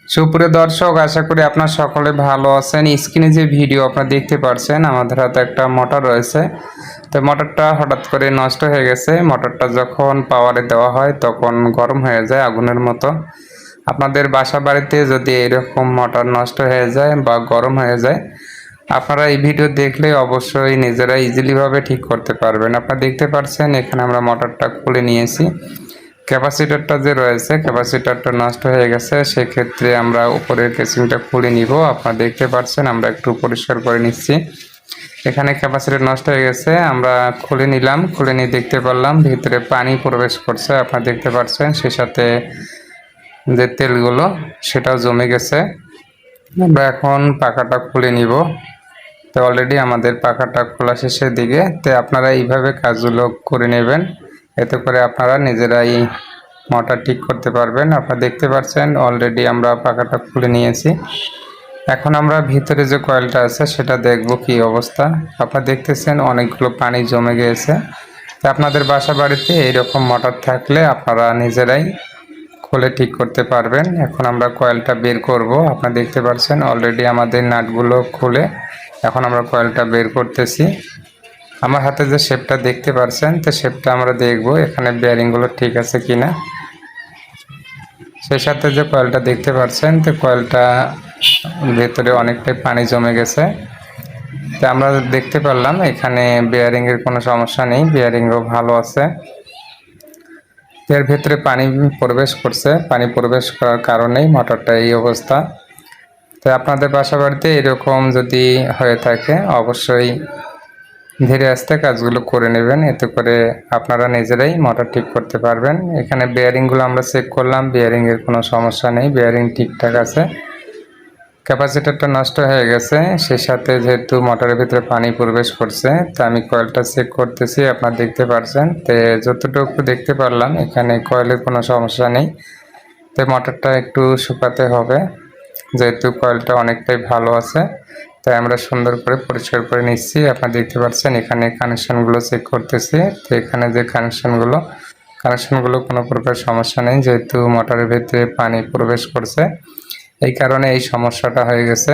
সুপ্রিয় দর্শক, আশা করি আপনার সকলে ভালো আছেন। স্ক্রিনে যে ভিডিও আপনারা দেখতে পাচ্ছেন, আমাদের হাতে একটা মোটর রয়েছে। তো মোটরটা হঠাৎ করে নষ্ট হয়ে গেছে। মোটরটা যখন পাওয়ারে দেওয়া হয় তখন গরম হয়ে যায় আগুনের মতো। আপনাদের বাসা বাড়িতে যদি এরকম মোটর নষ্ট হয়ে যায় বা গরম হয়ে যায়, আপনারা এই ভিডিও দেখলে অবশ্যই নিজেরা ইজিলিভাবে ঠিক করতে পারবেন। আপনারা দেখতে পাচ্ছেন এখানে আমরা মোটরটা খুলে নিয়েছি। ক্যাপাসিটরটা যে রয়েছে, ক্যাপাসিটরটা নষ্ট হয়ে গেছে, সেক্ষেত্রে আমরা উপরের কেসিংটা খুলে নিব। আপনারা দেখতে পাচ্ছেন আমরা একটু পরিষ্কার করে নিচ্ছি। এখানে ক্যাপাসিটর নষ্ট হয়ে গেছে, আমরা খুলে নিলাম। খুলে নিয়ে দেখতে পারলাম ভিতরে পানি প্রবেশ করছে, আপনারা দেখতে পাচ্ছেন। সে সাথে যে তেলগুলো সেটাও জমে গেছে। আমরা এখন পাখাটা খুলে নিব। তো অলরেডি আমাদের পাখাটা খোলা শেষের দিকে। তো আপনারা এইভাবে কাজগুলো করে নেবেন, এতে করে আপনারা নিজেরাই মোটর ঠিক করতে পারবেন। আপনারা দেখতে পাচ্ছেন অলরেডি আমরা পাখাটা খুলে নিয়েছি। এখন আমরা ভিতরে যে কয়েলটা আছে সেটা দেখব কি অবস্থা। আপনারা দেখতেছেন অনেকগুলো পানি জমে গিয়েছে। তো আপনাদের বাসা বাড়িতে এইরকম মোটর থাকলে আপনারা নিজেরাই খুলে ঠিক করতে পারবেন। এখন আমরা কয়েলটা বের করব। আপনারা দেখতে পাচ্ছেন অলরেডি আমাদের নাটগুলো খুলে এখন আমরা কয়েলটা বের করতেছি। আমার হাতে যে শেপটা দেখতে পাচ্ছেন, তো শেপটা আমরা দেখব এখানে বেয়ারিংগুলো ঠিক আছে কিনা। সেই সাথে যে কয়েলটা দেখতে পাচ্ছেন, তো কয়েলটা ভেতরে অনেকটাই পানি জমে গেছে। তো আমরা দেখতে পারলাম এখানে বেয়ারিংয়ের কোনো সমস্যা নেই, বেয়ারিংও ভালো আছে। এর ভেতরে পানি প্রবেশ করছে, পানি প্রবেশ করার কারণেই মোটরটা এই অবস্থা। তো আপনাদের বাসা বাড়িতে এরকম যদি হয়ে থাকে অবশ্যই ধীরে আস্তে কাজগুলো করে নেবেন, এতে করে আপনারা নিজেরাই মোটর ঠিক করতে পারবেন। এখানে বেয়ারিংগুলো আমরা চেক করলাম, বেয়ারিংয়ের কোনো সমস্যা নেই, বেয়ারিং ঠিকঠাক আছে। ক্যাপাসিটরটা নষ্ট হয়ে গেছে, সেই সাথে যেহেতু মোটরের ভিতরে পানি প্রবেশ করছে, তো আমি কয়েলটা চেক করতেছি। আপনারা দেখতে পাচ্ছেন, তো যতটুকু দেখতে পারলাম এখানে কয়েলের কোনো সমস্যা নেই। তো মোটরটা একটু শুকাতে হবে, যেহেতু কয়েলটা অনেকটাই ভালো আছে। তাই আমরা সুন্দর করে পরিষ্কার করে নিচ্ছি। আপনারা দেখতে পাচ্ছেন এখানে কানেকশানগুলো চেক করতেছি। তো এখানে যে কানেকশানগুলো কোনো প্রকার সমস্যা নেই, যেহেতু মোটরের ভিতরে পানি প্রবেশ করছে, এই কারণে এই সমস্যাটা হয়ে গেছে।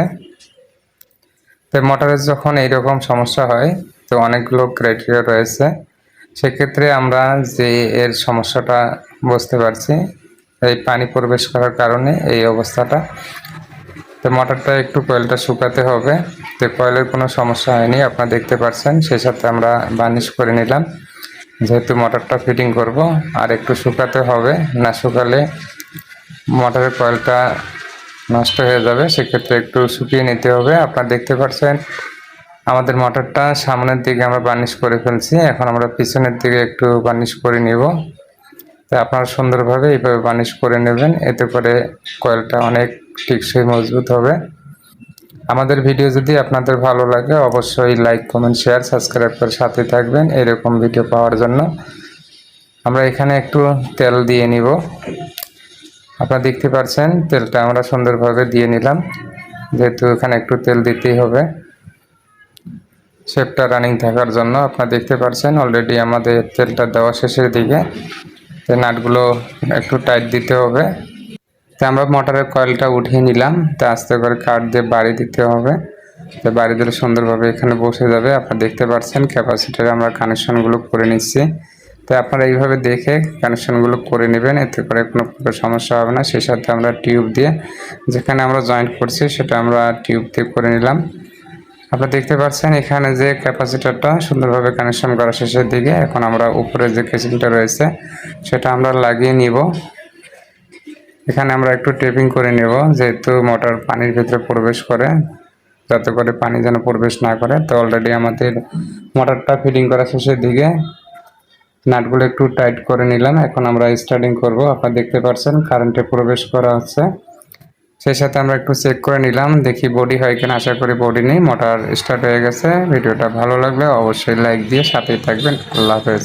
তো মোটরের যখন এইরকম সমস্যা হয়, তো অনেকগুলো ক্রাইটেরিয়া রয়েছে। সেক্ষেত্রে আমরা যে এর সমস্যাটা বুঝতে পারছি, এই পানি প্রবেশ করার কারণে এই অবস্থাটা। তো মোটরটা একটু কয়েলটা শুকাতে হবে। তো কয়েলের কোনো সমস্যা হয়নি, আপনারা দেখতে পাচ্ছেন। সেই সাথে আমরা বার্নিশ করে নিলাম, যেহেতু মোটরটা ফিটিং করব। আর একটু শুকাতে হবে, না শুকালে মোটরের কয়েলটা নষ্ট হয়ে যাবে। সেক্ষেত্রে একটু শুকিয়ে নিতে হবে। আপনারা দেখতে পাচ্ছেন আমাদের মোটরটা সামনের দিকে আমরা বার্নিশ করে ফেলছি, এখন আমরা পিছনের দিকে একটু বার্নিশ করে নিব। তো আপনারা সুন্দরভাবে এইভাবে বার্নিশ করে নেবেন, এতে করে কয়েলটা অনেক টেকসই মজবুত হবে। আমাদের ভিডিও যদি আপনাদের ভালো লাগে অবশ্যই লাইক, কমেন্ট, শেয়ার, সাবস্ক্রাইব করে সাথে থাকবেন এরকম ভিডিও পাওয়ার জন্য। আমরা এখানে একটু তেল দিয়ে নিব। আপনারা দেখতে পাচ্ছেন তেলটা আমরা সুন্দরভাবে দিয়ে নিলাম, যেহেতু এখানে একটু তেল দিতেই হবে শেপটা রানিং থাকার জন্য। আপনারা দেখতে পাচ্ছেন অলরেডি আমাদের তেলটা দেওয়া শেষের দিকে। তো নাটগুলো একটু টাইট দিতে হবে। তো আমরা মোটরের কয়েলটা উঠিয়ে নিলাম। তো আস্তে করে কাঠ দিয়ে বাড়ি দিতে হবে, তো বাড়ি দিলে সুন্দরভাবে এখানে বসে যাবে। আপনারা দেখতে পাচ্ছেন ক্যাপাসিটারে আমরা কানেকশনগুলো করে নিচ্ছি। তো আপনারা এইভাবে দেখে কানেকশনগুলো করে নেবেন, এতে করে কোনো প্রকার সমস্যা হবে না। সেই সাথে আমরা টিউব দিয়ে যেখানে আমরা জয়েন্ট করছি সেটা আমরা টিউব দিয়ে করে নিলাম। আপনারা দেখতে পাচ্ছেন এখানে যে ক্যাপাসিটারটা সুন্দরভাবে কানেকশন করা শেষের দিকে। এখন আমরা উপরে যে কেসিংটা রয়েছে সেটা আমরা লাগিয়ে নিব। এখানে আমরা একটু টেপিং করে নেব, যেহেতু মোটর পানির ভিতরে প্রবেশ করে, যাতে করে পানি যেন প্রবেশ না করে। তো অলরেডি আমাদের মোটরটা ফিটিং করা শেষের দিকে, নাটগুলো একটু টাইট করে নিলাম। এখন আমরা স্টার্টিং করব। আপনারা দেখতে পাচ্ছেন কারেন্টে প্রবেশ করা হচ্ছে। সেই সাথে আমরা একটু চেক করে নিলাম, দেখি বডি হয় কিনা। আশা করি বডি নেই, মোটর স্টার্ট হয়ে গেছে। ভিডিওটা ভালো লাগলে অবশ্যই লাইক দিয়ে সাথেই থাকবেন। আল্লাহ হাফেজ।